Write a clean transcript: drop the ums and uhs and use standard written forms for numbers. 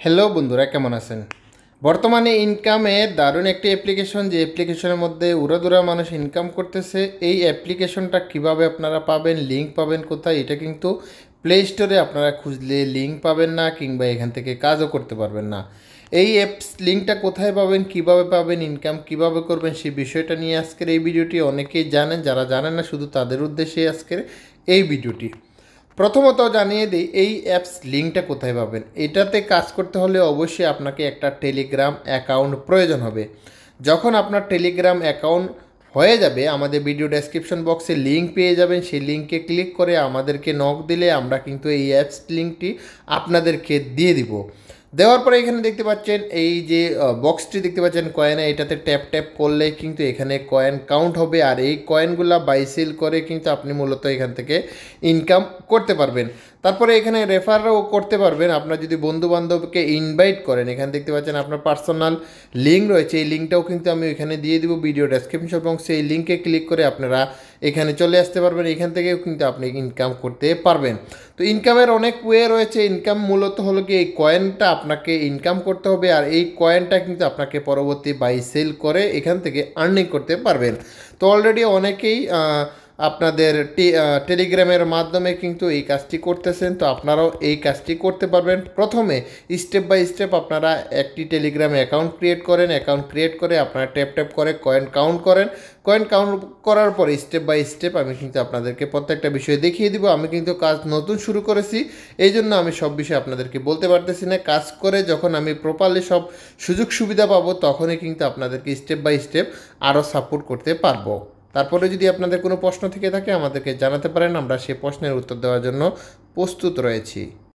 Hello বন্ধুরা, কেমন আছেন? বর্তমানে ইনকামের দারুণ একটি অ্যাপ্লিকেশন, যে অ্যাপ্লিকেশনের মধ্যে উড়াদুরা মানুষ ইনকাম করতেছে। এই অ্যাপ্লিকেশনটা কিভাবে আপনারা পাবেন, লিঙ্ক পাবেন কোথায়, এটা কিন্তু প্লে স্টোরে আপনারা খুঁজলে লিঙ্ক পাবেন না, কিংবা এখান থেকে কাজও করতে পারবেন না। এই অ্যাপস লিঙ্কটা কোথায় পাবেন, কিভাবে পাবেন, ইনকাম কিভাবে করবেন, সেই বিষয়টা নিয়ে আজকের এই ভিডিওটি। অনেকেই জানেন, যারা জানেন না শুধু তাদের উদ্দেশ্যে আজকের এই ভিডিওটি। প্রথমত জানিয়ে দিই এই অ্যাপস লিঙ্কটা কোথায় পাবেন। এটাতে কাজ করতে হলে অবশ্যই আপনাকে একটা টেলিগ্রাম অ্যাকাউন্ট প্রয়োজন হবে। যখন আপনার টেলিগ্রাম অ্যাকাউন্ট হয়ে যাবে, আমাদের ভিডিও ডেসক্রিপশন বক্সে লিঙ্ক পেয়ে যাবেন। সেই লিঙ্কে ক্লিক করে আমাদেরকে নক দিলে আমরা কিন্তু এই অ্যাপস লিঙ্কটি আপনাদেরকে দিয়ে দিব। দেওয়ার পরে এখানে দেখতে পাচ্ছেন এই যে বক্সটি দেখতে পাচ্ছেন কয়েনে, এটাতে ট্যাপ ট্যাপ করলে কিন্তু এখানে কয়েন কাউন্ট হবে, আর এই কয়েনগুলা বাই সেল করে কিন্তু আপনি মূলত এখান থেকে ইনকাম করতে পারবেন। তারপরে এখানে রেফারও করতে পারবেন। আপনার যদি বন্ধু বান্ধবকে ইনভাইট করেন, এখানে দেখতে পাচ্ছেন আপনার পার্সোনাল লিঙ্ক রয়েছে, এই লিঙ্কটাও কিন্তু আমি এখানে দিয়ে দিব ভিডিও ডেসক্রিপশন এবং সেই লিঙ্কে ক্লিক করে আপনারা এখানে চলে আসতে পারবেন। এখান থেকেও কিন্তু আপনি ইনকাম করতে পারবেন। তো ইনকামের অনেক ওয়ে রয়েছে। ইনকাম মূলত হলো কি, এই কয়েনটা আপনাকে ইনকাম করতে হবে, আর এই কয়েনটা কিন্তু আপনাকে পরবর্তী বাই সেল করে এখান থেকে আর্নিং করতে পারবেন। তো অলরেডি অনেকেই আপনাদের টেলিগ্রামের মাধ্যমে কিন্তু এই কাজটি করতেছেন। তো আপনারাও এই কাজটি করতে পারবেন। প্রথমে স্টেপ বাই স্টেপ আপনারা একটি টেলিগ্রাম অ্যাকাউন্ট ক্রিয়েট করেন। অ্যাকাউন্ট ক্রিয়েট করে আপনারা ট্যাপ ট্যাপ করে কয়েন কাউন্ট করেন। কয়েন কাউন্ট করার পরে স্টেপ বাই স্টেপ আমি কিন্তু আপনাদেরকে প্রত্যেকটা বিষয় দেখিয়ে দিব। আমি কিন্তু কাজ নতুন শুরু করেছি, এই জন্য আমি সব বিষয় আপনাদেরকে বলতে পারতেছি না। কাজ করে যখন আমি প্রপারলি সব সুযোগ সুবিধা পাবো, তখনই কিন্তু আপনাদেরকে স্টেপ বাই স্টেপ আরও সাপোর্ট করতে পারবো। তারপরে যদি আপনাদের কোনো প্রশ্ন থেকে থাকে আমাদেরকে জানাতে পারেন, আমরা সেই প্রশ্নের উত্তর দেওয়ার জন্য প্রস্তুত রয়েছি।